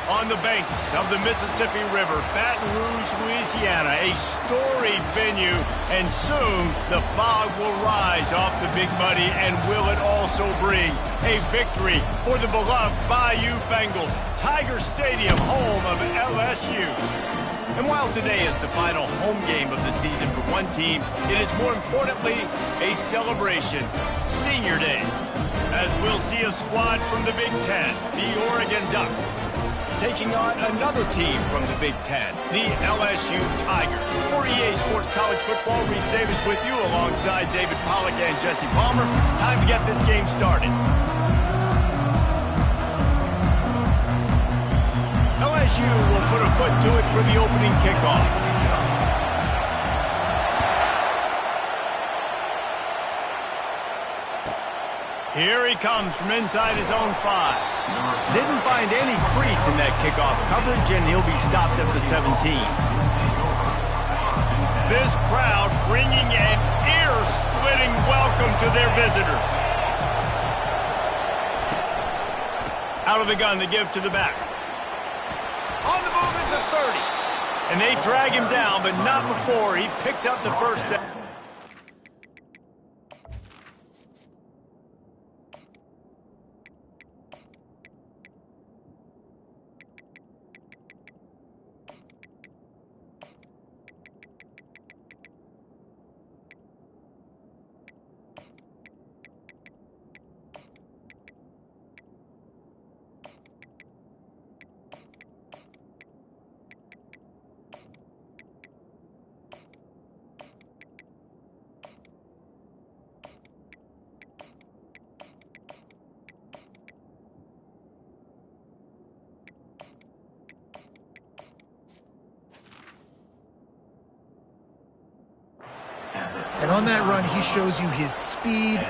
On the banks of the Mississippi River, Baton Rouge, Louisiana, a storied venue, and soon the fog will rise off the Big Muddy, and will it also bring a victory for the beloved Bayou Bengals, Tiger Stadium, home of LSU. And while today is the final home game of the season for one team, it is more importantly a celebration, Senior Day, as we'll see a squad from the Big Ten, the Oregon Ducks, taking on another team from the Big Ten, the LSU Tigers. For EA Sports College Football, Reese Davis with you alongside David Pollack and Jesse Palmer. Time to get this game started. LSU will put a foot to it for the opening kickoff. Here he comes from inside his own 5. Didn't find any crease in that kickoff coverage, and he'll be stopped at the 17. This crowd bringing an ear-splitting welcome to their visitors. Out of the gun to give to the back. On the move is the 30. And they drag him down, but not before he picks up the first down. And on that run, he shows you his speed.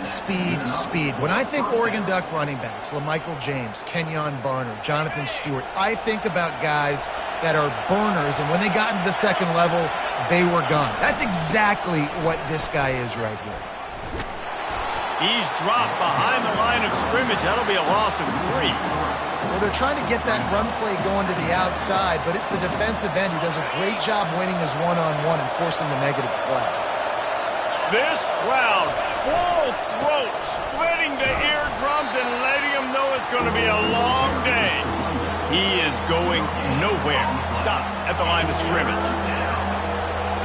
When I think Oregon Duck running backs, LaMichael James, Kenyon Barner, Jonathan Stewart, I think about guys that are burners, and when they got into the second level, they were gone. That's exactly what this guy is right here. He's dropped behind the line of scrimmage. That'll be a loss of 3. Well, they're trying to get that run play going to the outside, but it's the defensive end who does a great job winning his one-on-one and forcing the negative play. This crowd, full throat, splitting the eardrums and letting them know it's going to be a long day. He is going nowhere. Stop at the line of scrimmage.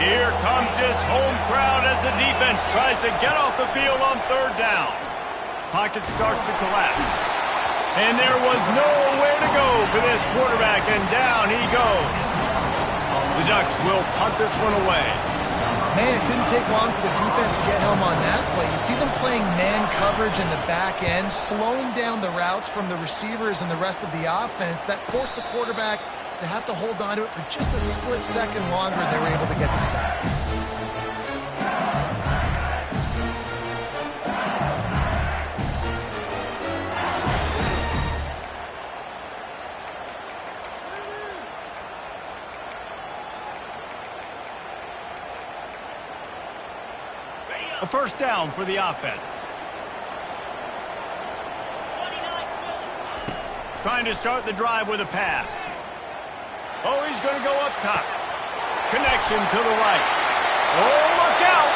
Here comes this home crowd as the defense tries to get off the field on 3rd down. Pocket starts to collapse. And there was nowhere to go for this quarterback, and down he goes. The Ducks will punt this one away. Man, it didn't take long for the defense to get home on that play. You see them playing man coverage in the back end, slowing down the routes from the receivers and the rest of the offense. That forced the quarterback to have to hold on to it for just a split second longer, and they were able to get the sack. A first down for the offense. Trying to start the drive with a pass. Oh, he's going to go up top. Connection to the right. Oh, look out!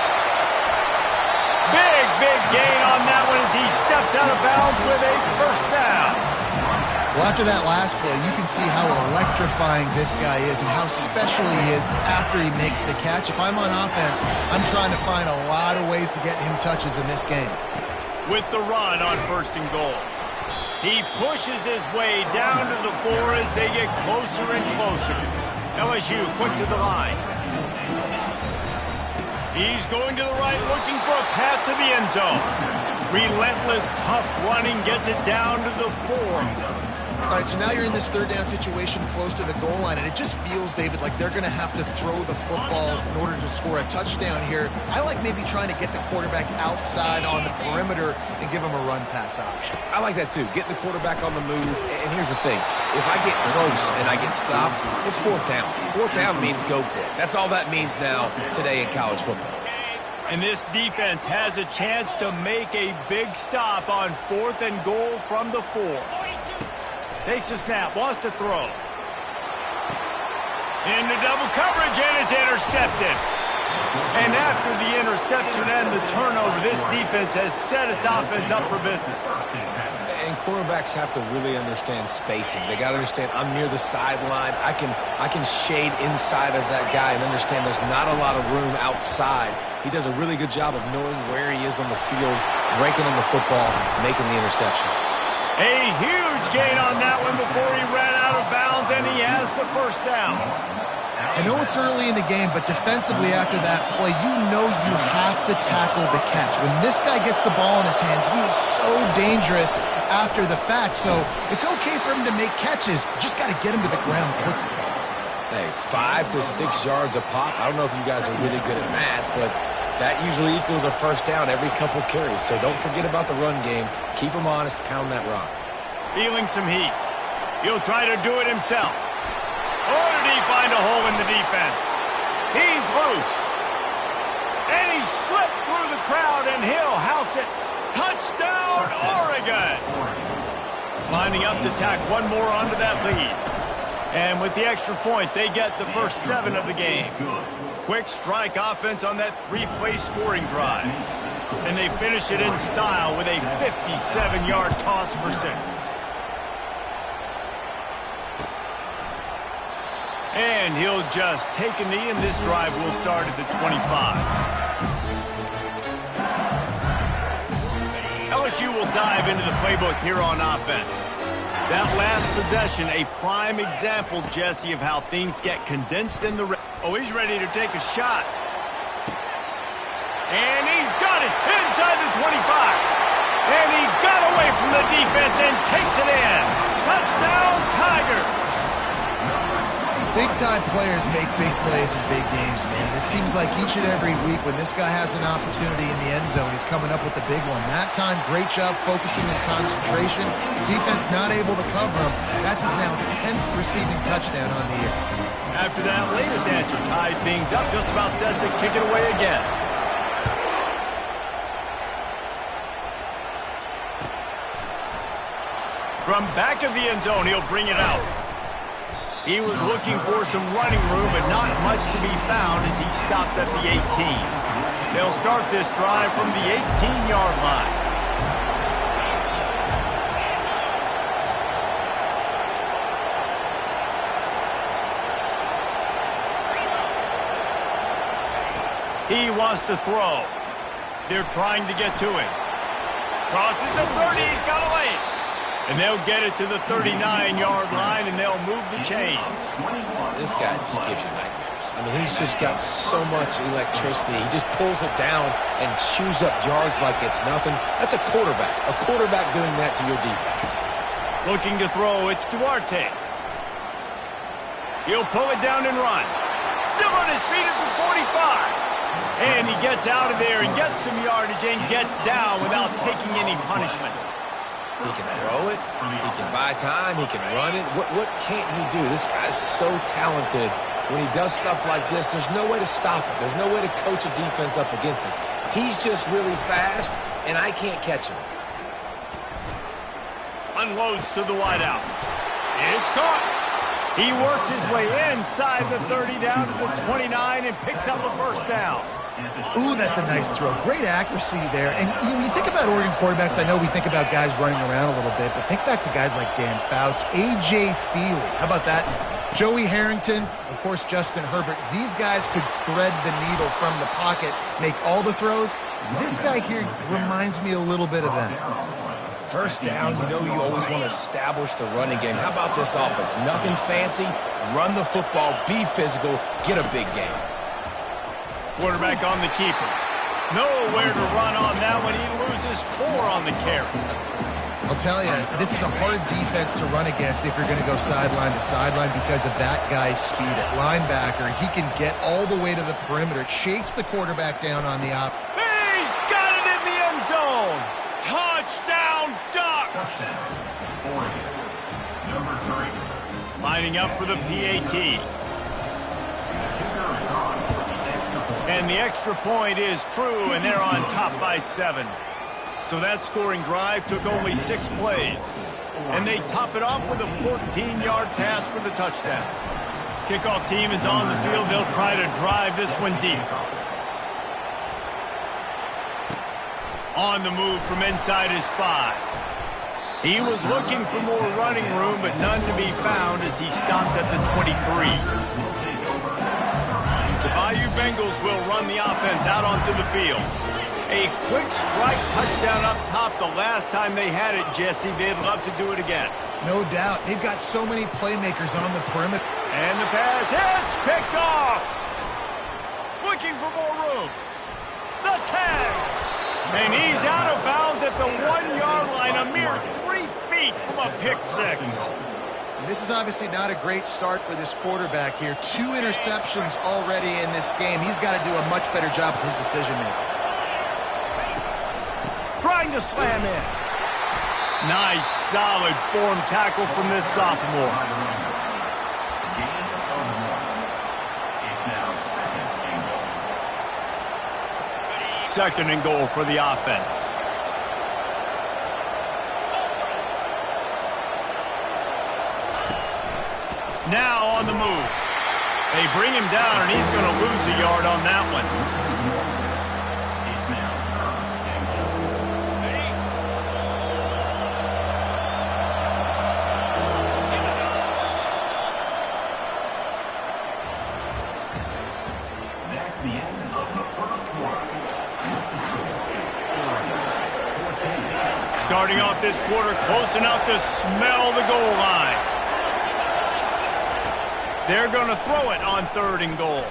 Big gain on that one as he steps out of bounds with a first down. Well, after that last play, you can see how electrifying this guy is and how special he is after he makes the catch. If I'm on offense, I'm trying to find a lot of ways to get him touches in this game. With the run on 1st and goal. He pushes his way down to the 4 as they get closer and closer. LSU quick to the line. He's going to the right, looking for a path to the end zone. Relentless, tough running gets it down to the 4. All right, so now you're in this 3rd down situation close to the goal line, and it just feels, David, like they're going to have to throw the football in order to score a touchdown here. I like maybe trying to get the quarterback outside on the perimeter and give him a run-pass option. I like that, too. Get the quarterback on the move. And here's the thing. If I get close and I get stopped, it's 4th down. 4th down means go for it. That's all that means now today in college football. And this defense has a chance to make a big stop on 4th and goal from the 4. Takes a snap, wants to throw. Into double coverage, and it's intercepted. And after the interception and the turnover, this defense has set its offense up for business. And quarterbacks have to really understand spacing. They got to understand I'm near the sideline. I can shade inside of that guy and understand there's not a lot of room outside. He does a really good job of knowing where he is on the field, breaking on the football, making the interception. A huge gain on that one before he ran out of bounds, and he has the first down. I know it's early in the game, but defensively after that play, you know you have to tackle the catch. When this guy gets the ball in his hands, he is so dangerous after the fact. So it's okay for him to make catches. Just got to get him to the ground quickly. Hey, 5 to 6 yards a pop. I don't know if you guys are really good at math, but that usually equals a first down every couple carries. So don't forget about the run game. Keep him honest. Pound that rock. Feeling some heat. He'll try to do it himself. Or did he find a hole in the defense? He's loose. And he slipped through the crowd, and he'll house it. Touchdown, Oregon! Lining up to tack one more onto that lead. And with the extra point, they get the first 7 of the game. Quick strike offense on that 3-play scoring drive. And they finish it in style with a 57-yard toss for 6. And he'll just take a knee, and this drive will start at the 25. LSU will dive into the playbook here on offense. That last possession, a prime example, Jesse, of how things get condensed in the... Oh, he's ready to take a shot. And he's got it inside the 25. And he got away from the defense and takes it in. Touchdown, Tigers. Big-time players make big plays in big games, man. It seems like each and every week when this guy has an opportunity in the end zone, he's coming up with the big one. That time, great job focusing on concentration. Defense not able to cover him. That's his now 10th receiving touchdown on the year. After that latest answer tied things up, just about set to kick it away again. From back of the end zone, he'll bring it out. He was looking for some running room, but not much to be found as he stopped at the 18. They'll start this drive from the 18-yard line. He wants to throw. They're trying to get to him. Crosses the 30, he's got a lane. And they'll get it to the 39-yard line, and they'll move the chains. This guy just gives you nightmares. I mean, he's just got so much electricity. He just pulls it down and chews up yards like it's nothing. That's a quarterback. A quarterback doing that to your defense. Looking to throw, it's Duarte. He'll pull it down and run. Still on his feet at the 45. And he gets out of there and gets some yardage and gets down without taking any punishment. He can throw it, he can buy time, he can run it. What can't he do? This guy's so talented. When he does stuff like this, there's no way to stop it. There's no way to coach a defense up against this. He's just really fast, and I can't catch him. Unloads to the wideout. It's caught. He works his way inside the 30 down to the 29 and picks up a first down. Ooh, that's a nice throw. Great accuracy there. And you think about Oregon quarterbacks, I know we think about guys running around a little bit, but think back to guys like Dan Fouts, A.J. Feely. How about that? Joey Harrington, of course, Justin Herbert. These guys could thread the needle from the pocket, make all the throws. This guy here reminds me a little bit of that. First down, you know you always want to establish the running game. How about this offense? Nothing fancy. Run the football, be physical, get a big game. Quarterback on the keeper. Nowhere to run on that one. He loses 4 on the carry. I'll tell you, this is a hard defense to run against if you're going to go sideline to sideline because of that guy's speed. At linebacker, he can get all the way to the perimeter, chase the quarterback down on the op. He's got it in the end zone. Touchdown, Ducks. Number 3. Lining up for the PAT. And the extra point is true, and they're on top by 7. So that scoring drive took only 6 plays. And they top it off with a 14-yard pass for the touchdown. Kickoff team is on the field. They'll try to drive this one deep. On the move from inside his 5. He was looking for more running room, but none to be found as he stopped at the 23. The Bayou Bengals will run the offense out onto the field. A quick strike touchdown up top the last time they had it, Jesse. They'd love to do it again. No doubt. They've got so many playmakers on the perimeter. And the pass hits, picked off. Looking for more room. The tag. And he's out of bounds at the 1-yard line, a mere 3 feet from a pick 6. And this is obviously not a great start for this quarterback here. 2 interceptions already in this game. He's got to do a much better job with his decision-making. Trying to slam in. Nice, solid form tackle from this sophomore. Second and goal for the offense. Now on the move. They bring him down, and he's going to lose a yard on that one. Starting off this quarter close enough to smell the goal line. They're going to throw it on 3rd and goal.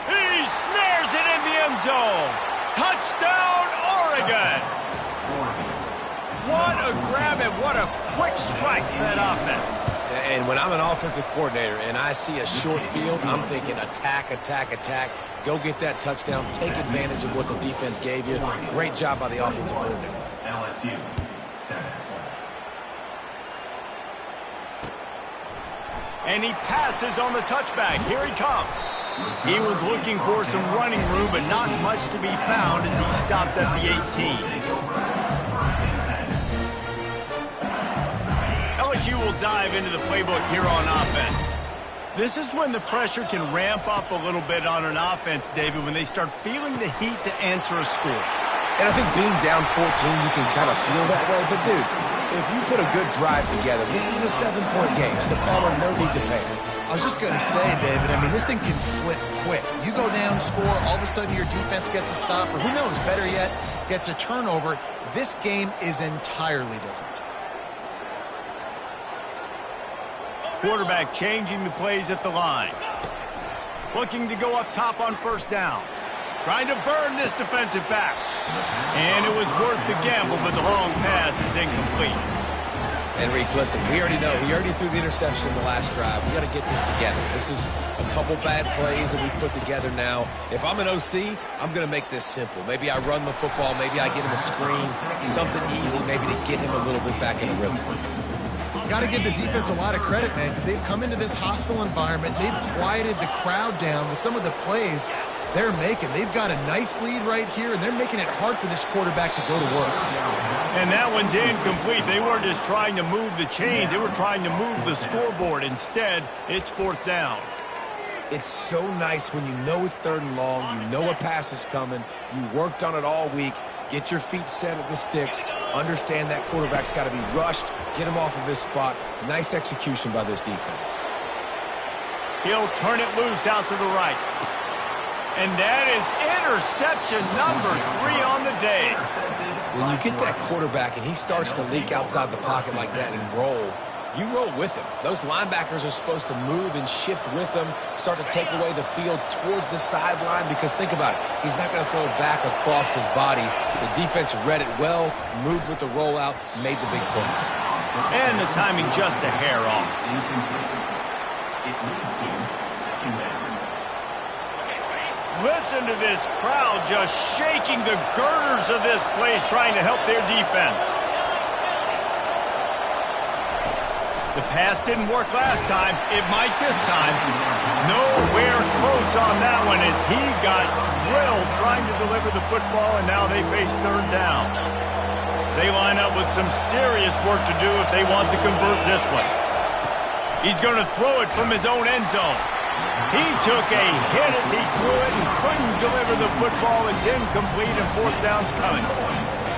He snares it in the end zone. Touchdown, Oregon. What a grab and what a quick strike for that offense. And when I'm an offensive coordinator and I see a short field, I'm thinking attack, attack, attack. Go get that touchdown. Take advantage of what the defense gave you. Great job by the offensive coordinator. LSU, 7. And he passes on the touchback. Here he comes. He was looking for some running room, but not much to be found as he stopped at the 18. LSU will dive into the playbook here on offense. This is when the pressure can ramp up a little bit on an offense, David, when they start feeling the heat to answer a score. And I think being down 14, you can kind of feel that way. But, dude, if you put a good drive together, this is a 7-point game, so Palmer, no need to panic. I was just going to say, David, I mean, this thing can flip quick. You go down, score, all of a sudden your defense gets a stop, or who knows, better yet, gets a turnover. This game is entirely different. Quarterback changing the plays at the line. Looking to go up top on 1st down. Trying to burn this defensive back. And it was worth the gamble, but the long pass is incomplete. And Reese, listen, we already know. He already threw the interception in the last drive. We got to get this together. This is a couple bad plays that we put together now. If I'm an OC, I'm going to make this simple. Maybe I run the football. Maybe I get him a screen. Something easy maybe to get him a little bit back in the rhythm. Got to give the defense a lot of credit, man, because they've come into this hostile environment. They've quieted the crowd down with some of the plays they're making. They've got a nice lead right here, and they're making it hard for this quarterback to go to work. And that one's incomplete. They weren't just trying to move the chains. They were trying to move the scoreboard. Instead, it's 4th down. It's so nice when you know it's 3rd and long, you know a pass is coming, you worked on it all week, get your feet set at the sticks, understand that quarterback's got to be rushed, get him off of his spot. Nice execution by this defense. He'll turn it loose out to the right. And that is interception number 3 on the day. When you get that quarterback and he starts to leak outside the pocket like that and roll, you roll with him. Those linebackers are supposed to move and shift with him, start to take away the field towards the sideline, because think about it, he's not going to throw it back across his body. The defense read it well, moved with the rollout, made the big play. And the timing just a hair off. Listen to this crowd just shaking the girders of this place, trying to help their defense. The pass didn't work last time. It might this time. Nowhere close on that one as he got drilled trying to deliver the football, and now they face 3rd down. They line up with some serious work to do if they want to convert this one. He's going to throw it from his own end zone. He took a hit as he threw it and couldn't deliver the football. It's incomplete and fourth down's coming.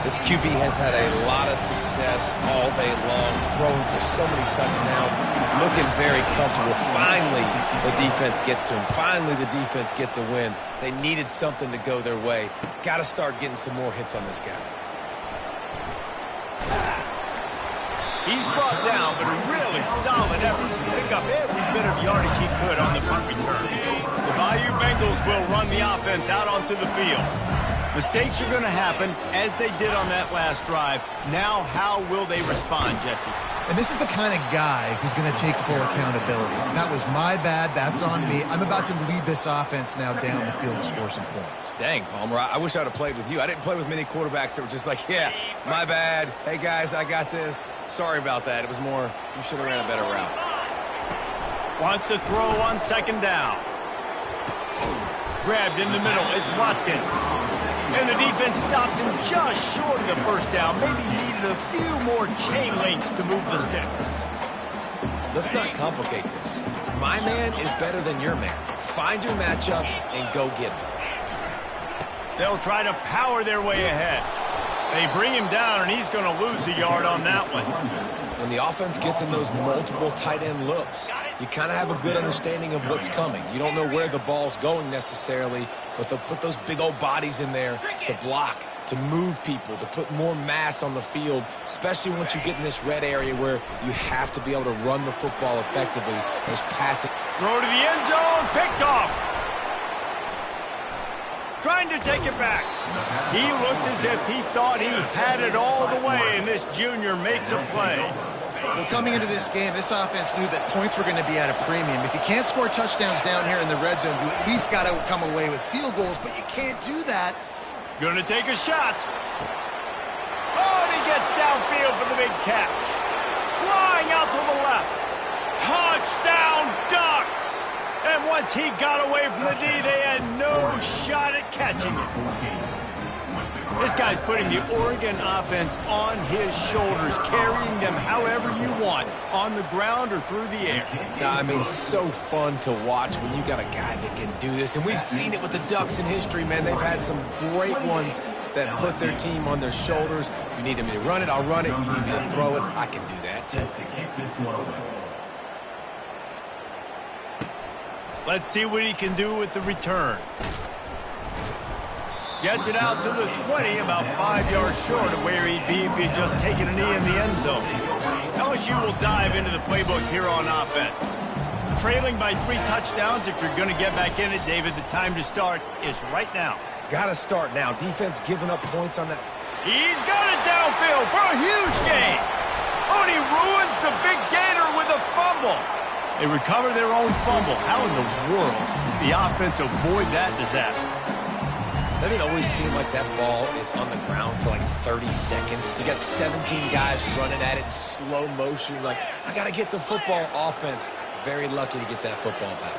This QB has had a lot of success all day long, throwing for so many touchdowns, looking very comfortable. Finally, the defense gets to him. Finally, the defense gets a win. They needed something to go their way. Got to start getting some more hits on this guy. He's brought down, but a really solid effort to pick up every bit of yardage he could on the punt return. The Bayou Bengals will run the offense out onto the field. Mistakes are going to happen, as they did on that last drive. Now, how will they respond, Jesse? And this is the kind of guy who's going to take full accountability. That was my bad. That's on me. I'm about to lead this offense now down the field to score some points. Dang, Palmer, I wish I would have played with you. I didn't play with many quarterbacks that were just like, yeah, my bad. Hey, guys, I got this. Sorry about that. It was more, you should have ran a better route. Wants to throw on second down. Grabbed in the middle. It's Watkins. And the defense stops him just short of the first down. Maybe needed a few more chain links to move the sticks. Let's not complicate this. My man is better than your man. Find your matchups and go get them. They'll try to power their way ahead. They bring him down, and he's going to lose a yard on that one. When the offense gets in those multiple tight end looks, you kind of have a good understanding of what's coming. You don't know where the ball's going necessarily, but they'll put those big old bodies in there to block, to move people, to put more mass on the field, especially once you get in this red area where you have to be able to run the football effectively. There's passing. Throw to the end zone, picked off. Trying to take it back. He looked as if he thought he had it all the way, and this junior makes a play. Well, coming into this game, this offense knew that points were going to be at a premium. If you can't score touchdowns down here in the red zone, you at least got to come away with field goals, but you can't do that. Going to take a shot. Oh, and he gets downfield for the big catch. Flying out to the left. Touchdown, Ducks! And once he got away from the D, they had no shot at catching him. This guy's putting the Oregon offense on his shoulders, carrying them however you want, on the ground or through the air. I mean, so fun to watch when you got a guy that can do this. And we've seen it with the Ducks in history, man. They've had some great ones that put their team on their shoulders. If you need me to run it, I'll run it. You need me to throw it, I can do that too. Let's see what he can do with the return. Gets it out to the 20, about 5 yards short of where he'd be if he'd just taken a knee in the end zone. LSU will dive into the playbook here on offense. Trailing by 3 touchdowns, if you're going to get back in it, David, the time to start is right now. Got to start now. Defense giving up points on that. He's got it downfield for a huge gain. Oh, and he ruins the big gainer with a fumble. They recover their own fumble. How in the world did the offense avoid that disaster? Doesn't it always seem like that ball is on the ground for like 30 seconds? You got 17 guys running at it in slow motion. Like, I got to get the football. Offense, very lucky to get that football back.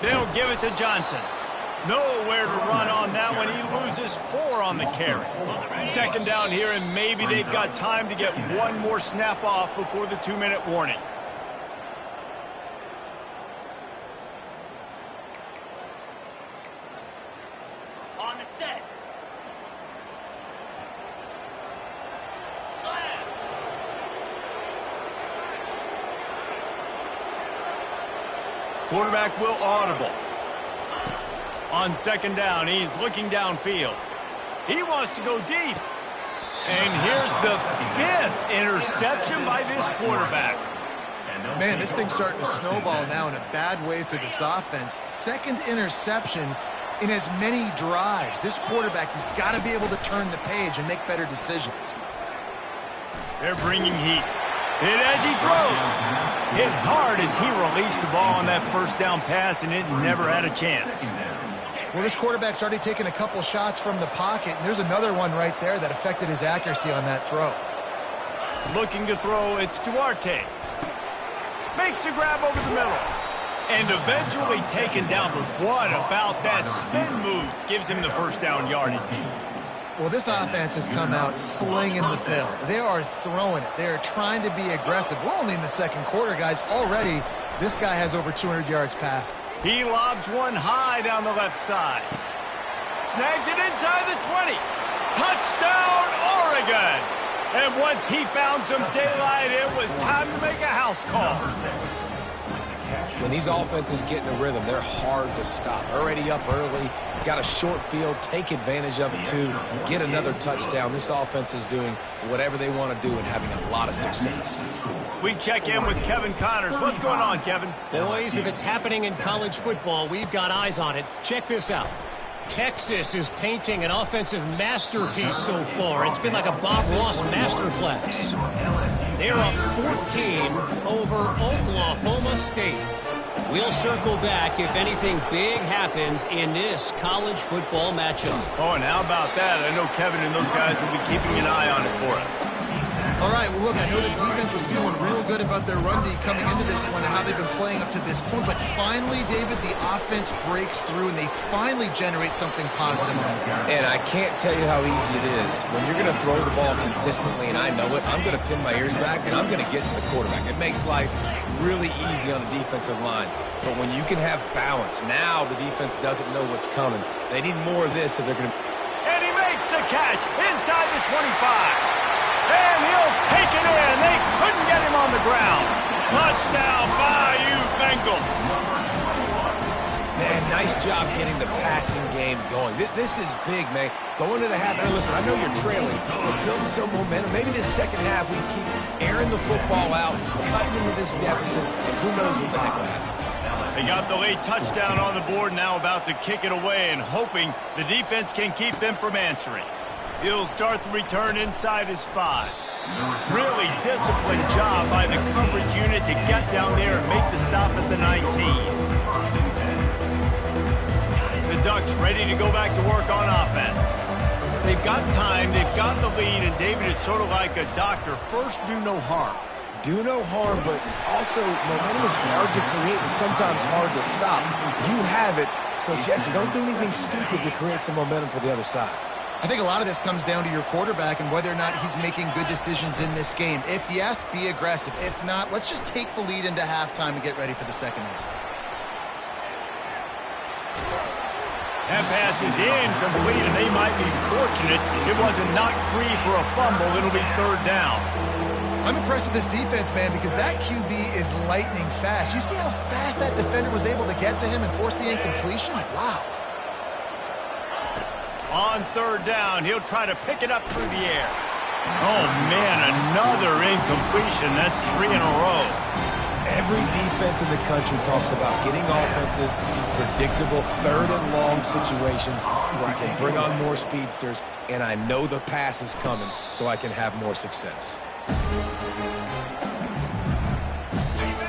They'll give it to Johnson. Nowhere to run on that one. He loses 4 on the carry. Second down here, and maybe they've got time to get one more snap off before the 2-minute warning. On the set. Slam. Quarterback will audible. On second down, he's looking downfield. He wants to go deep. And here's the 5th interception by this quarterback. Man, this thing's starting to snowball now in a bad way for this offense. 2nd interception in as many drives. This quarterback has got to be able to turn the page and make better decisions. They're bringing heat. Hit as he throws. Hit hard as he released the ball on that first down pass, and it never had a chance. Well, this quarterback's already taken a couple shots from the pocket, and there's another one right there that affected his accuracy on that throw. Looking to throw, it's Duarte. Makes a grab over the middle. And eventually taken down, but what about that spin move gives him the first down yardage? Well, this offense has come out slinging the pill. They are throwing it. They are trying to be aggressive. We're only in the second quarter, guys. Already, this guy has over 200 yards passed. He lobs one high down the left side. Snags it inside the 20. Touchdown, Oregon! And once he found some daylight, it was time to make a house call. When these offenses get in a rhythm, they're hard to stop. Already up early, got a short field, take advantage of it too, get another touchdown. This offense is doing whatever they want to do and having a lot of success. We check in with Kevin Connors. What's going on, Kevin? Boys, if it's happening in college football, we've got eyes on it. Check this out. Texas is painting an offensive masterpiece so far. It's been like a Bob Ross masterclass. They're up 14 over Oklahoma State. We'll circle back if anything big happens in this college football matchup. Oh, and how about that? I know Kevin and those guys will be keeping an eye on it for us. All right, well, look, I know the defense was feeling real good about their run D coming into this one and how they've been playing up to this point. But finally, David, the offense breaks through and they finally generate something positive on the ground. And I can't tell you how easy it is. When you're going to throw the ball consistently, and I know it, I'm going to pin my ears back and I'm going to get to the quarterback. It makes life really easy on the defensive line. But when you can have balance, now the defense doesn't know what's coming. They need more of this if they're going to... And he makes the catch inside the 25. And he'll take it in. They couldn't get him on the ground. Touchdown, Bayou Bengals. Man, nice job getting the passing game going. This is big, man. Going to the half. Now, listen, I know you're trailing. We're building some momentum. Maybe this second half we keep airing the football out, cutting into this deficit, and who knows what the heck will happen. They got the late touchdown on the board, now about to kick it away and hoping the defense can keep them from answering. He'll start the return inside his 5. Really disciplined job by the coverage unit to get down there and make the stop at the 19. The Ducks ready to go back to work on offense. They've got time, they've got the lead, and David, it's sort of like a doctor. First, do no harm. Do no harm, but also momentum is hard to create and sometimes hard to stop. You have it, so Jesse, don't do anything stupid to create some momentum for the other side. I think a lot of this comes down to your quarterback and whether or not he's making good decisions in this game. If yes, be aggressive. If not, let's just take the lead into halftime and get ready for the second half. That pass is incomplete, and they might be fortunate it wasn't knocked free for a fumble. It'll be third down. I'm impressed with this defense, man, because that QB is lightning fast. You see how fast that defender was able to get to him and force the incompletion? Wow. On third down, he'll try to pick it up through the air. Oh, man, another incompletion. That's 3 in a row. Every defense in the country talks about getting offenses in predictable third and long situations where I can bring on more speedsters, and I know the pass is coming so I can have more success.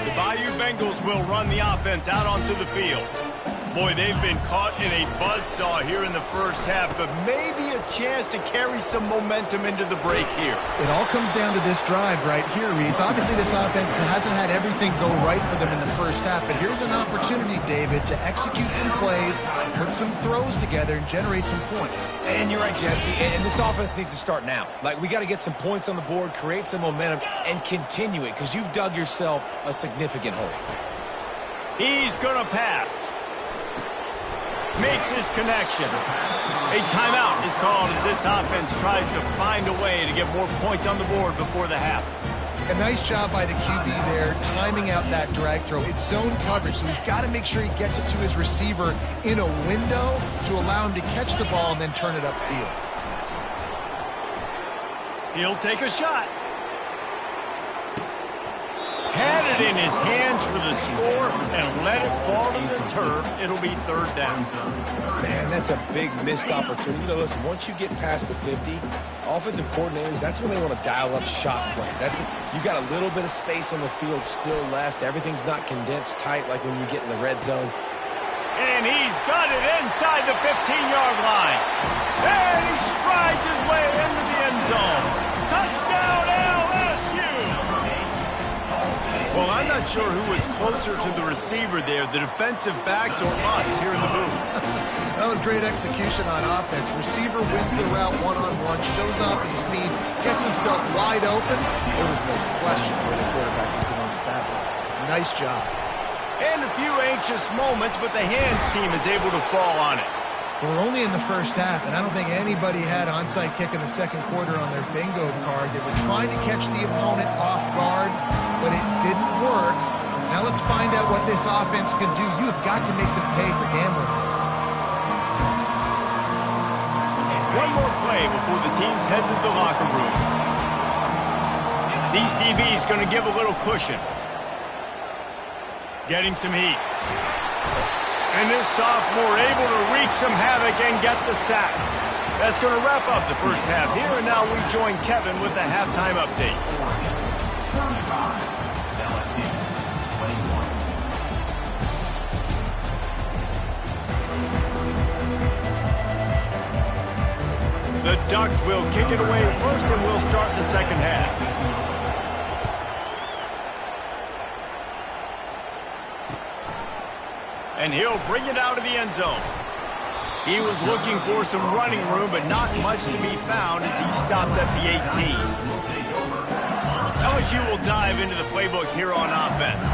The Bayou Bengals will run the offense out onto the field. Boy, they've been caught in a buzzsaw here in the first half, but maybe a chance to carry some momentum into the break here. It all comes down to this drive right here, Reese. Obviously, this offense hasn't had everything go right for them in the first half, but here's an opportunity, David, to execute some plays, put some throws together, and generate some points. And you're right, Jesse, and this offense needs to start now. Like, we got to get some points on the board, create some momentum, and continue it, because you've dug yourself a significant hole. He's going to pass. Makes his connection. A timeout is called as this offense tries to find a way to get more points on the board before the half. A nice job by the QB there, timing out that drag throw. It's zone coverage, so he's got to make sure he gets it to his receiver in a window to allow him to catch the ball and then turn it upfield. He'll take a shot. Had it in his hands for the score and let it fall to the turf. It'll be third down. Man, that's a big missed opportunity. You know, listen, once you get past the 50, offensive coordinators, that's when they want to dial up shot plays. You got a little bit of space on the field still left. Everything's not condensed tight like when you get in the red zone. And he's got it inside the 15-yard line. And he strides his way into the end zone. Touchdown, LSU! Well, I'm not sure who was closer to the receiver there, the defensive backs or us here in the booth. That was great execution on offense. Receiver wins the route one-on-one, shows off his speed, gets himself wide open. There was no question where the quarterback was going with that one. Nice job. And a few anxious moments, but the hands team is able to fall on it. We're only in the first half, and I don't think anybody had onside kick in the second quarter on their bingo card. They were trying to catch the opponent off guard, but it didn't work. Now let's find out what this offense can do. You have got to make them pay for gambling. One more play before the teams head to the locker rooms. These DBs going to give a little cushion. Getting some heat. And this sophomore able to wreak some havoc and get the sack. That's going to wrap up the first half here, and now we join Kevin with the halftime update. 35, LSU, 21. The Ducks will kick it away first, and we'll start the second half. And he'll bring it out of the end zone. He was looking for some running room, but not much to be found as he stopped at the 18. LSU will dive into the playbook here on offense.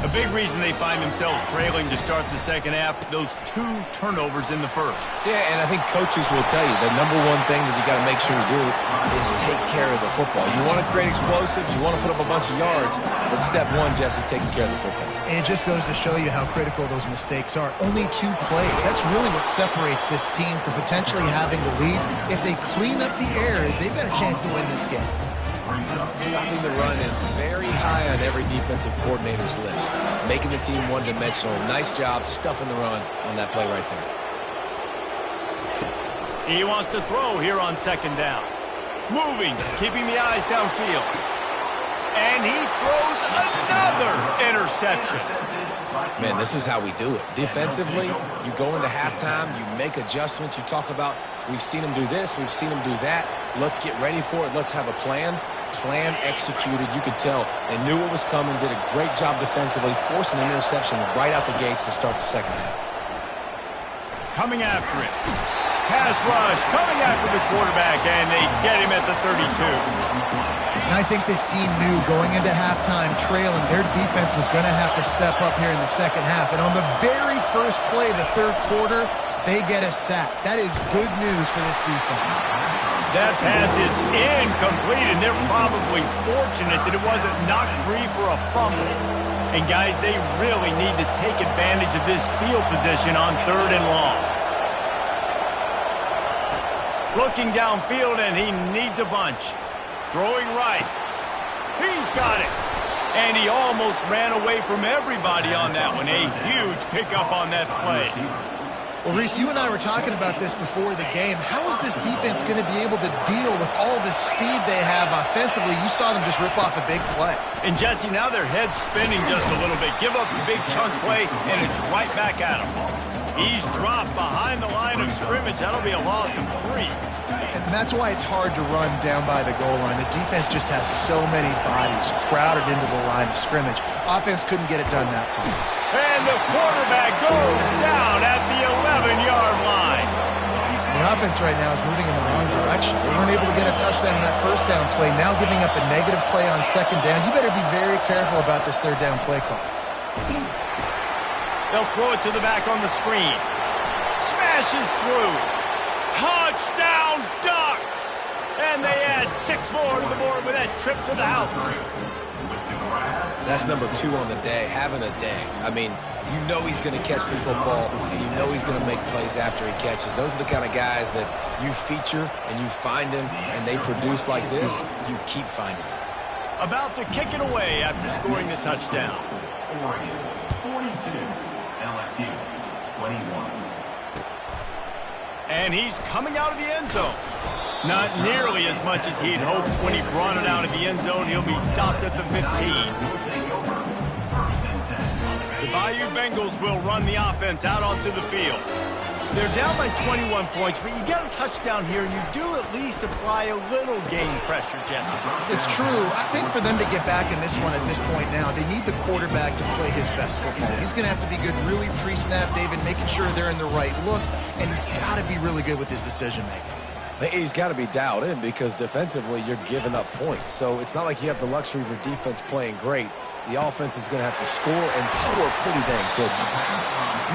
A big reason they find themselves trailing to start the second half, those 2 turnovers in the first. Yeah, and I think coaches will tell you the number one thing that you got to make sure you do is take care of the football. You want to create explosives, you want to put up a bunch of yards, but step one, Jesse, taking care of the football. And it just goes to show you how critical those mistakes are. Only 2 plays. That's really what separates this team from potentially having the lead. If they clean up the errors, they've got a chance to win this game. Stopping the run is very high on every defensive coordinator's list. Making the team one-dimensional. Nice job stuffing the run on that play right there. He wants to throw here on second down. Moving, keeping the eyes downfield. And he throws another interception. Man, this is how we do it. Defensively, you go into halftime, you make adjustments. You talk about, we've seen him do this, we've seen him do that. Let's get ready for it. Let's have a plan. Plan executed. You could tell they knew what was coming, did a great job defensively, forcing an interception right out the gates to start the second half. Coming after it. Pass rush, coming after the quarterback, and they get him at the 32. And I think this team knew going into halftime trailing, their defense was going to have to step up here in the second half. And on the very first play of the third quarter, they get a sack. That is good news for this defense. That pass is incomplete, and they're probably fortunate that it wasn't knocked free for a fumble. And guys, they really need to take advantage of this field position on 3rd and long. Looking downfield, and he needs a bunch. Throwing right. He's got it. And he almost ran away from everybody on that one. A huge pickup on that play. Well, Reese, you and I were talking about this before the game. How is this defense going to be able to deal with all the speed they have offensively? You saw them just rip off a big play. And, Jesse, now their head's spinning just a little bit. Give up a big chunk play, and it's right back at him. He's dropped behind the line of scrimmage. That'll be a loss of 3. And that's why it's hard to run down by the goal line. The defense just has so many bodies crowded into the line of scrimmage. Offense couldn't get it done that time. And the quarterback goes down at the 11-yard line. The offense right now is moving in the wrong direction. They weren't able to get a touchdown in that first down play. Now giving up a negative play on second down. You better be very careful about this third down play call. They'll throw it to the back on the screen. Smashes through. Touchdown, Ducks! And they add 6 more to the board with that trip to the house. That's number 2 on the day, having a day. I mean, you know he's going to catch the football, and you know he's going to make plays after he catches. Those are the kind of guys that you feature and you find them, and they produce like this, you keep finding them. About to kick it away after scoring the touchdown. Oregon, 42, LSU, 21. And he's coming out of the end zone. Not nearly as much as he'd hoped when he brought it out of the end zone. He'll be stopped at the 15. The Bayou Bengals will run the offense out onto the field. They're down by 21 points, but you get a touchdown here, and you do at least apply a little game pressure, Jesse. It's true. I think for them to get back in this one at this point now, they need the quarterback to play his best football. He's going to have to be good really pre-snap, David, making sure they're in the right looks, and he's got to be really good with his decision-making. He's got to be dialed in because defensively you're giving up points. So it's not like you have the luxury of your defense playing great. The offense is going to have to score and score pretty dang quickly.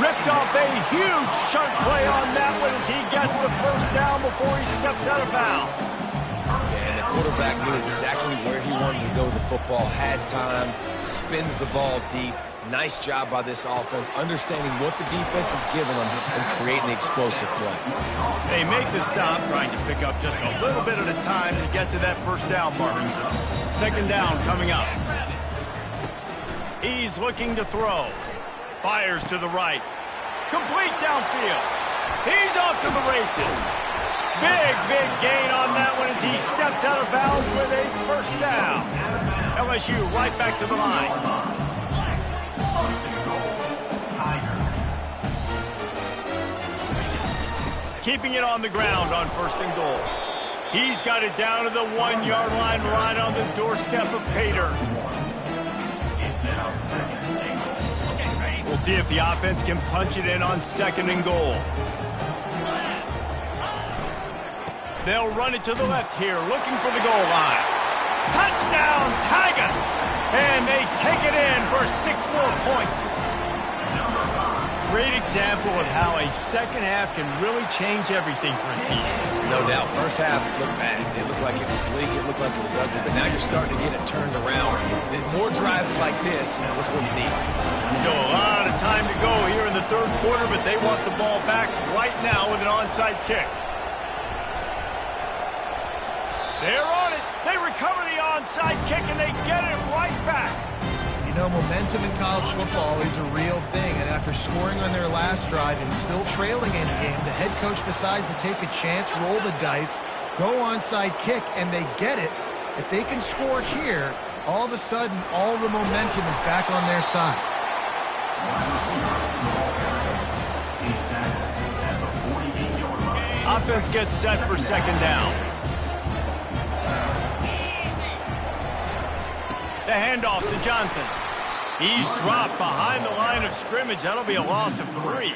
Ripped off a huge shunt play on that one as he gets the first down before he steps out of bounds. Yeah, and the quarterback knew exactly where he wanted to go with the football, had time, spins the ball deep. Nice job by this offense, understanding what the defense is giving them and creating the explosive play. They make the stop, trying to pick up just a little bit at a time to get to that first down mark. Second down coming up. He's looking to throw. Fires to the right. Complete downfield. He's off to the races. Big gain on that one as he steps out of bounds with a first down. LSU right back to the line. Keeping it on the ground on first and goal. He's got it down to the 1-yard line right on the doorstep of Pater. We'll see if the offense can punch it in on second and goal. They'll run it to the left here, looking for the goal line. Touchdown, Tigers! And they take it in for 6 more points. Great example of how a second half can really change everything for a team. No doubt. First half looked bad. It looked like it was bleak. It looked like it was ugly. But now you're starting to get it turned around. More drives like this is what's needed. Still a lot of time to go here in the third quarter, but they want the ball back right now with an onside kick. They're on it. They recover the onside kick, and they get it right back. You know, momentum in college football is a real thing, and after scoring on their last drive and still trailing in the game, the head coach decides to take a chance, roll the dice, go onside kick, and they get it. If they can score here, all of a sudden, all the momentum is back on their side. Offense gets set for second down. The handoff to Johnson. He's dropped behind the line of scrimmage. That'll be a loss of 3.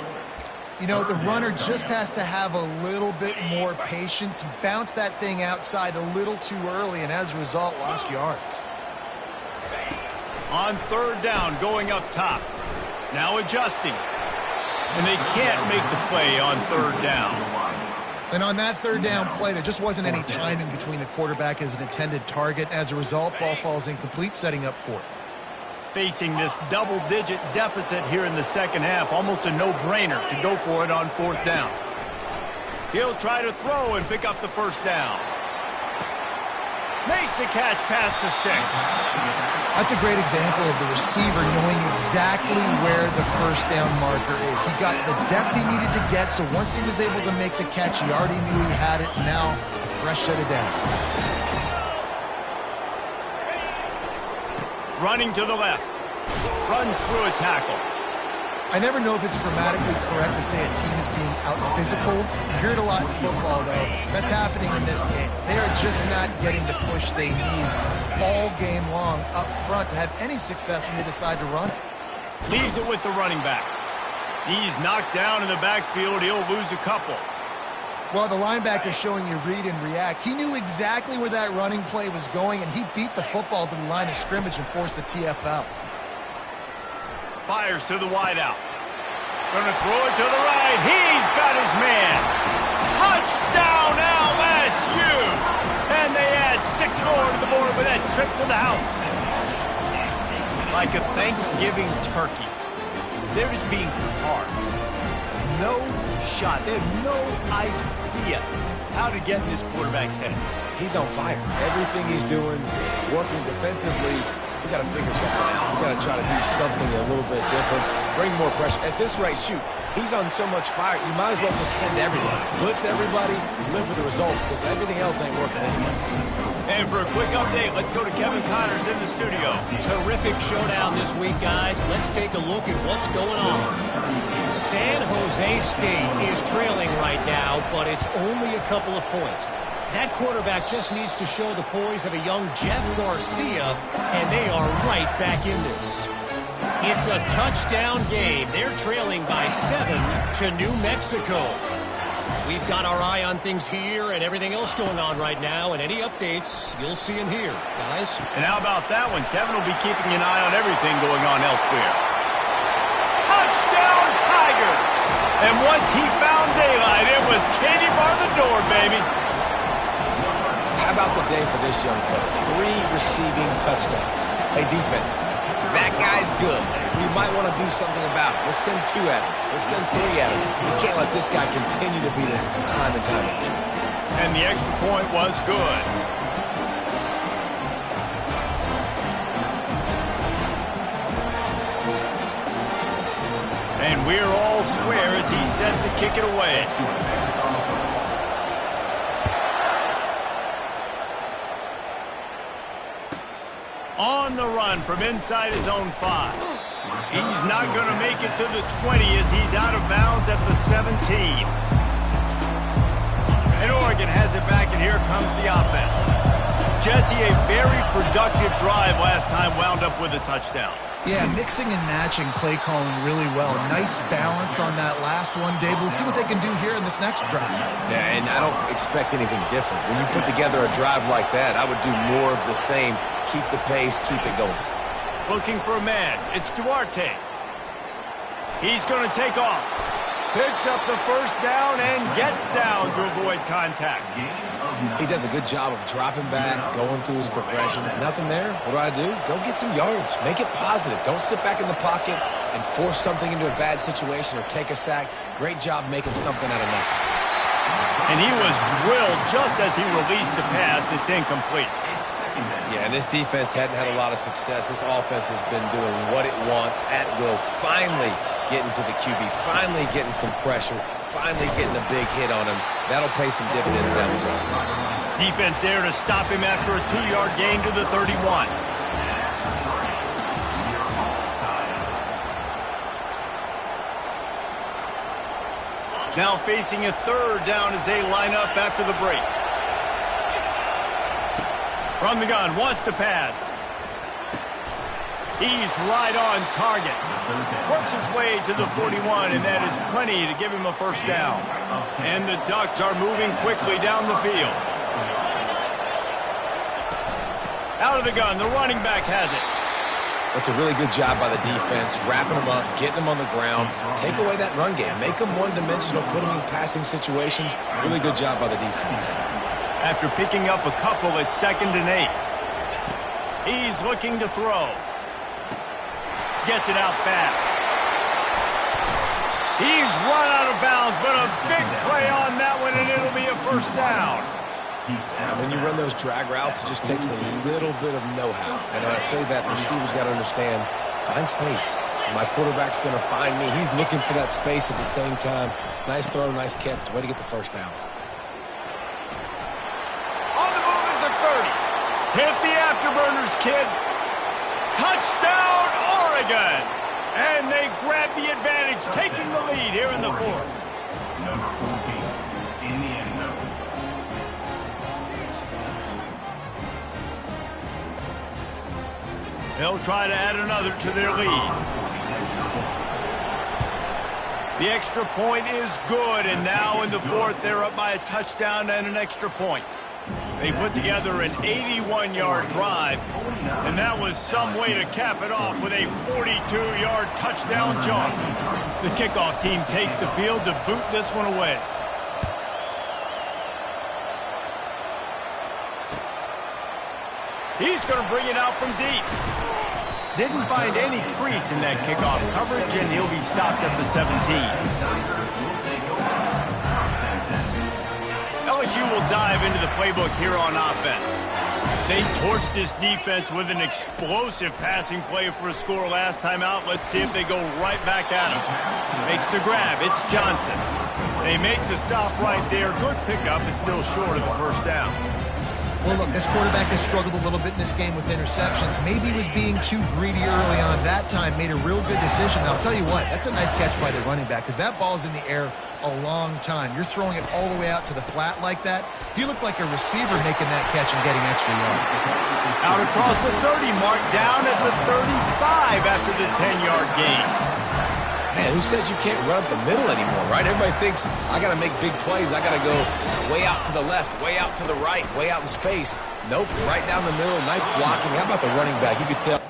You know, the runner just has to have a little bit more patience. He bounced that thing outside a little too early, and as a result, lost yards. On third down, going up top. Now adjusting. And they can't make the play on third down. And on that third down play, there just wasn't any timing between the quarterback as an intended target. As a result, ball falls incomplete, setting up fourth. Facing this double-digit deficit here in the second half, almost a no-brainer to go for it on fourth down. He'll try to throw and pick up the first down. Makes the catch past the sticks. That's a great example of the receiver knowing exactly where the first down marker is. He got the depth he needed to get, so once he was able to make the catch, he already knew he had it. Now, a fresh set of downs. Running to the left. Runs through a tackle. I never know if it's grammatically correct to say a team is being out-physical. You hear it a lot in football, though. That's happening in this game. They are just not getting the push they need all game long up front to have any success when they decide to run it. Leaves it with the running back. He's knocked down in the backfield. He'll lose a couple. Well, the linebacker showing you read and react. He knew exactly where that running play was going, and he beat the football to the line of scrimmage and forced the TFL. Fires to the wideout. Gonna throw it to the right. He's got his man. Touchdown LSU! And they add 6 more to the board with that trip to the house. Like a Thanksgiving turkey. They're just being carved. No shot. They have no idea how to get in this quarterback's head. He's on fire. Everything he's doing is working defensively. We got to figure something out. We got to try to do something a little bit different. Bring more pressure. At this rate, shoot, he's on so much fire, you might as well just send everybody. Blitz everybody, live with the results, because everything else ain't working anyways. And for a quick update, let's go to Kevin Connors in the studio. Terrific showdown this week, guys. Let's take a look at what's going on. San Jose State is trailing right now, but it's only a couple of points. That quarterback just needs to show the poise of a young Jeff Garcia, and they are right back in this. It's a touchdown game. They're trailing by 7 to New Mexico. We've got our eye on things here and everything else going on right now, and any updates, you'll see them here, guys. And how about that one? Kevin will be keeping an eye on everything going on elsewhere. Touchdown, Tigers! And once he found daylight, it was Katie bar the door, baby. How about the day for this young fella? 3 receiving touchdowns. Hey, defense, that guy's good. We might want to do something about it. Let's send 2 at him. Let's send 3 at him. We can't let this guy continue to beat us time and time again. And the extra point was good. And we're all square as he's set to kick it away. On the run from inside his own 5. He's not going to make it to the 20 as he's out of bounds at the 17. And Oregon has it back, and here comes the offense. Jesse, a very productive drive last time, wound up with a touchdown. Yeah, mixing and matching play calling really well. Nice balance on that last one, Dave. Let's see what they can do here in this next drive. Yeah, and I don't expect anything different. When you put together a drive like that, I would do more of the same. Keep the pace, keep it going. Looking for a man. It's Duarte. He's going to take off. Picks up the first down and gets down to avoid contact. He does a good job of dropping back, going through his progressions. Nothing there. What do? Go get some yardage. Make it positive. Don't sit back in the pocket and force something into a bad situation or take a sack. Great job making something out of nothing. And he was drilled just as he released the pass. It's incomplete. Yeah, and this defense hadn't had a lot of success. This offense has been doing what it wants at will. Finally getting to the QB. Finally getting some pressure. Finally getting a big hit on him. That'll pay some dividends down the road. Defense there to stop him after a 2-yard gain to the 31. Now facing a 3rd down as they line up after the break. From the gun, wants to pass. He's right on target. Works his way to the 41, and that is plenty to give him a first down. And the Ducks are moving quickly down the field. Out of the gun, the running back has it. That's a really good job by the defense, wrapping them up, getting them on the ground. Take away that run game. Make them one-dimensional, put them in passing situations. Really good job by the defense. After picking up a couple at 2nd and 8. He's looking to throw. Gets it out fast. He's run out of bounds, but a big play on that one, and it'll be a first down. When you run those drag routes, it just takes a little bit of know-how. And I say that, the receivers got to understand, find space. My quarterback's going to find me. He's looking for that space at the same time. Nice throw, nice catch. Way to get the first down. Hit the afterburners, kid. Touchdown, Oregon. And they grab the advantage, taking the lead here in the 4th. Number 14 in the end zone. They'll try to add another to their lead. The extra point is good, and now in the 4th, they're up by a touchdown and an extra point. They put together an 81-yard drive, and that was some way to cap it off with a 42-yard touchdown jump. The kickoff team takes the field to boot this one away. He's going to bring it out from deep. Didn't find any crease in that kickoff coverage, and he'll be stopped at the 17. LSU will dive into the playbook here on offense. They torched this defense with an explosive passing play for a score last time out. Let's see if they go right back at him. Makes the grab. It's Johnson. They make the stop right there. Good pickup. It's still short of the first down. Well, look, this quarterback has struggled a little bit in this game with interceptions. Maybe he was being too greedy early on. That time made a real good decision. Now, I'll tell you what, that's a nice catch by the running back because that ball's in the air a long time. You're throwing it all the way out to the flat like that. He looked like a receiver making that catch and getting extra yards. Out across the 30 mark, down at the 35 after the 10-yard gain. Man, who says you can't run up the middle anymore, right? Everybody thinks, I got to make big plays. I got to go way out to the left, way out to the right, way out in space. Nope, right down the middle, nice blocking. How about the running back? You could tell.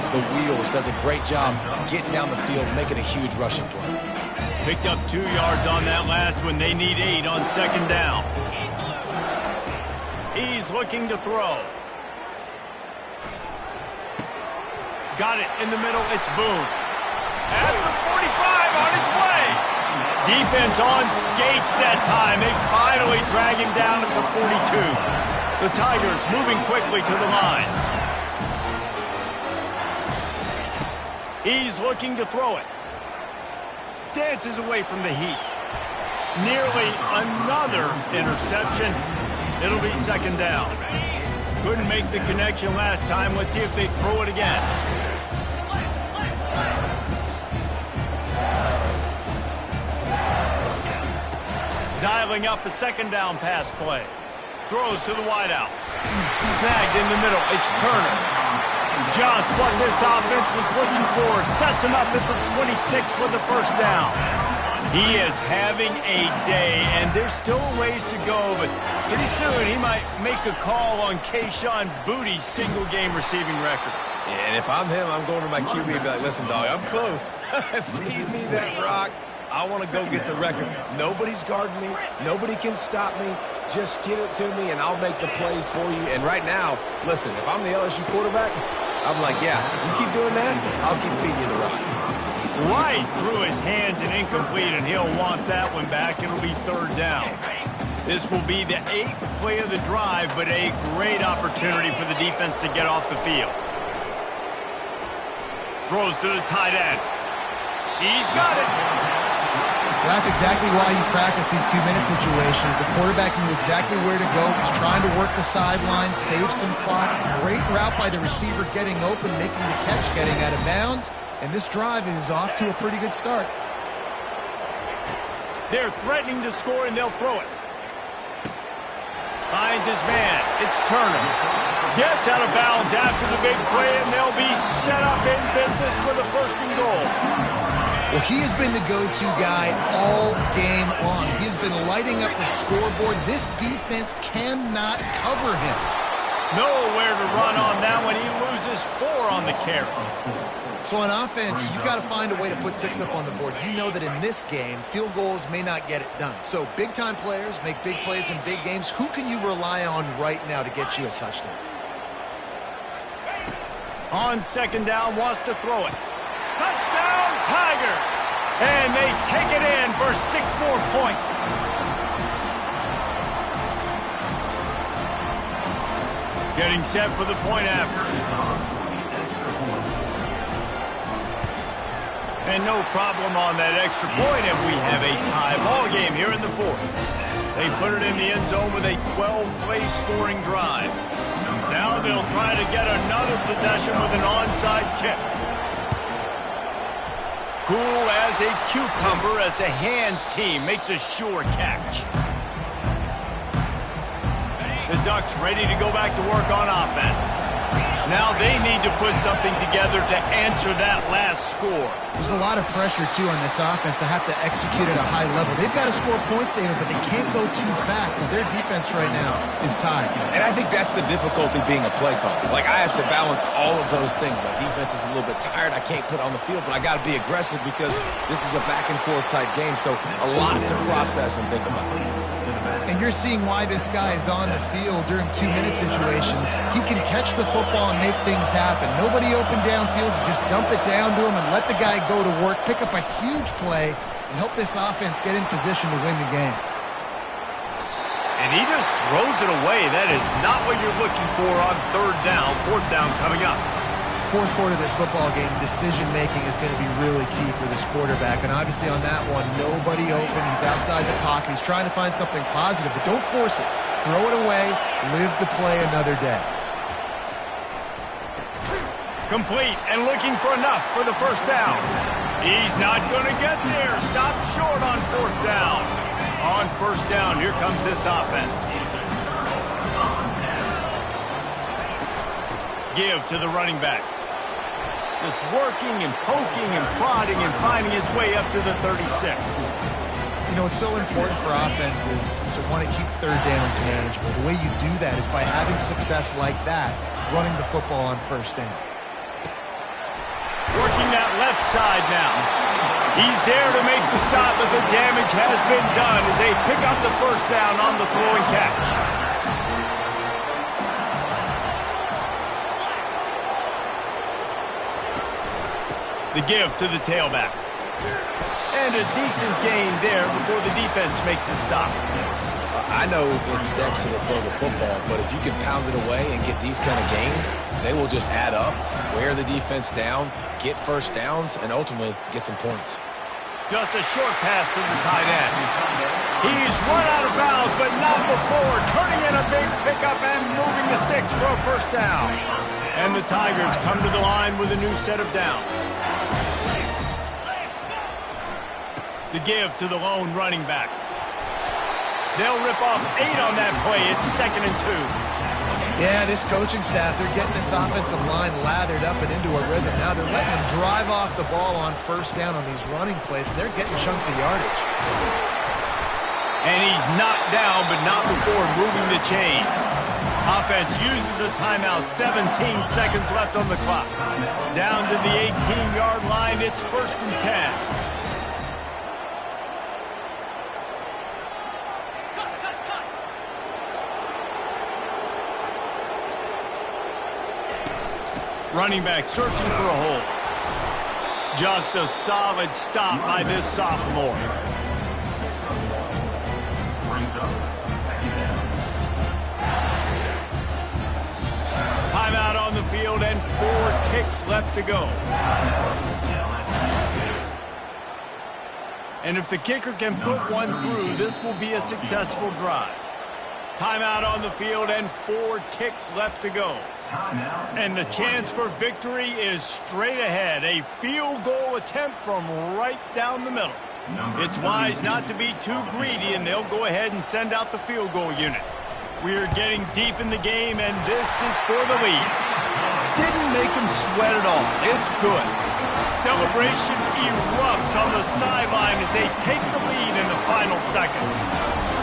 The Wheels does a great job getting down the field, making a huge rushing play. Picked up 2 yards on that last one. They need 8 on second down. He's looking to throw. Got it in the middle. It's Boone. At the 45 on its way. Defense on skates that time. They finally drag him down at the 42. The Tigers moving quickly to the line. He's looking to throw it. Dances away from the heat. Nearly another interception. It'll be second down. Couldn't make the connection last time. Let's see if they throw it again. Dialing up a second down pass play. Throws to the wideout. Snagged in the middle. It's Turner. Just what this offense was looking for. Sets him up at the 26 for the first down. He is having a day, and there's still a ways to go, but pretty soon he might make a call on Kayshon Boutte's single-game receiving record. Yeah, and if I'm him, I'm going to my QB and be like, listen, dog, I'm close. Feed me that rock. I want to go get the record. Nobody's guarding me. Nobody can stop me. Just get it to me, and I'll make the plays for you. And right now, listen, if I'm the LSU quarterback, I'm like, yeah, you keep doing that, I'll keep feeding you the rock. Right through his hands and incomplete, and he'll want that one back. It'll be third down. This will be the 8th play of the drive, but a great opportunity for the defense to get off the field. Throws to the tight end. He's got it. That's exactly why you practice these 2-minute situations. The quarterback knew exactly where to go. He's trying to work the sideline, save some clock. Great route by the receiver getting open, making the catch, getting out of bounds. And this drive is off to a pretty good start. They're threatening to score, and they'll throw it. Finds his man. It's Turner. Gets out of bounds after the big play, and they'll be set up in business for the first and goal. Well, he has been the go-to guy all game long. He has been lighting up the scoreboard. This defense cannot cover him. Nowhere to run on that one. He loses 4 on the carry. So on offense, you've got to find a way to put 6 up on the board. You know that in this game, field goals may not get it done. So big-time players make big plays in big games. Who can you rely on right now to get you a touchdown? On second down, wants to throw it. Touchdown, Tigers! And they take it in for 6 more points. Getting set for the point after. And no problem on that extra point, and we have a tie ball game here in the 4th. They put it in the end zone with a 12-play scoring drive. Now they'll try to get another possession with an onside kick. Cool as a cucumber as the hands team makes a sure catch. The Ducks ready to go back to work on offense. Now they need to put something together to answer that last score. There's a lot of pressure, too, on this offense to have to execute at a high level. They've got to score points, David, but they can't go too fast because their defense right now is tied. And I think that's the difficulty being a play caller. Like, I have to balance all of those things. My defense is a little bit tired. I can't put on the field, but I got to be aggressive because this is a back-and-forth type game, so a lot to process and think about. And you're seeing why this guy is on the field during 2-minute situations. He can catch the football and make things happen. Nobody open downfield. You just dump it down to him and let the guy go to work, pick up a huge play, and help this offense get in position to win the game. And he just throws it away. That is not what you're looking for on third down. Fourth down coming up. Fourth quarter of this football game, decision-making is going to be really key for this quarterback. And obviously on that one, nobody open. He's outside the pocket. He's trying to find something positive, but don't force it. Throw it away. Live to play another day. Complete and looking for enough for the first down. He's not going to get there. Stop short on fourth down. On first down, here comes this offense. Give to the running back. Just working and poking and prodding and finding his way up to the 36. You know, it's so important for offenses to want to keep third downs manageable. The way you do that is by having success like that, running the football on first down. Working that left side now. He's there to make the stop, but the damage has been done as they pick up the first down on the throw and catch. The give to the tailback. And a decent gain there before the defense makes the stop. I know it's sexy to throw the football, but if you can pound it away and get these kind of gains, they will just add up, wear the defense down, get first downs, and ultimately get some points. Just a short pass to the tight end. He's run out of bounds, but not before. Turning in a big pickup and moving the sticks for a first down. And the Tigers come to the line with a new set of downs. The give to the lone running back. They'll rip off 8 on that play. It's 2nd and 2. Yeah, this coaching staff, they're getting this offensive line lathered up and into a rhythm. Now they're letting them drive off the ball on first down on these running plays, and they're getting chunks of yardage. And he's knocked down, but not before moving the chains. Offense uses a timeout. 17 seconds left on the clock. Down to the 18-yard line. It's 1st and 10. Running back searching for a hole. Just a solid stop by this sophomore. Timeout on the field and 4 ticks left to go. And if the kicker can put one through, this will be a successful drive. Timeout on the field and 4 ticks left to go. And the chance for victory is straight ahead. A field goal attempt from right down the middle. It's wise not to be too greedy, and they'll go ahead and send out the field goal unit. We're getting deep in the game, and this is for the lead. Didn't make him sweat at all. It's good. Celebration erupts on the sideline as they take the lead in the final seconds.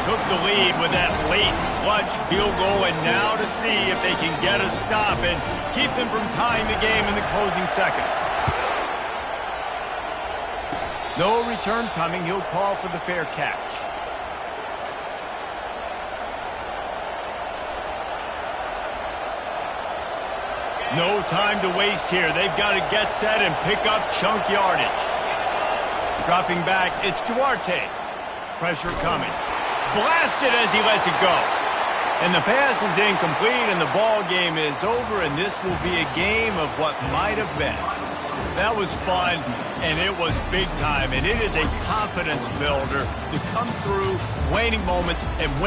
Took the lead with that late clutch field goal, and now to see if they can get a stop and keep them from tying the game in the closing seconds. No return coming. He'll call for the fair catch. No time to waste here. They've got to get set and pick up chunk yardage. Dropping back, it's Duarte. Pressure coming. Blasted as he lets it go. And the pass is incomplete, and the ball game is over, and this will be a game of what might have been. That was fun, and it was big time, and it is a confidence builder to come through waning moments and win.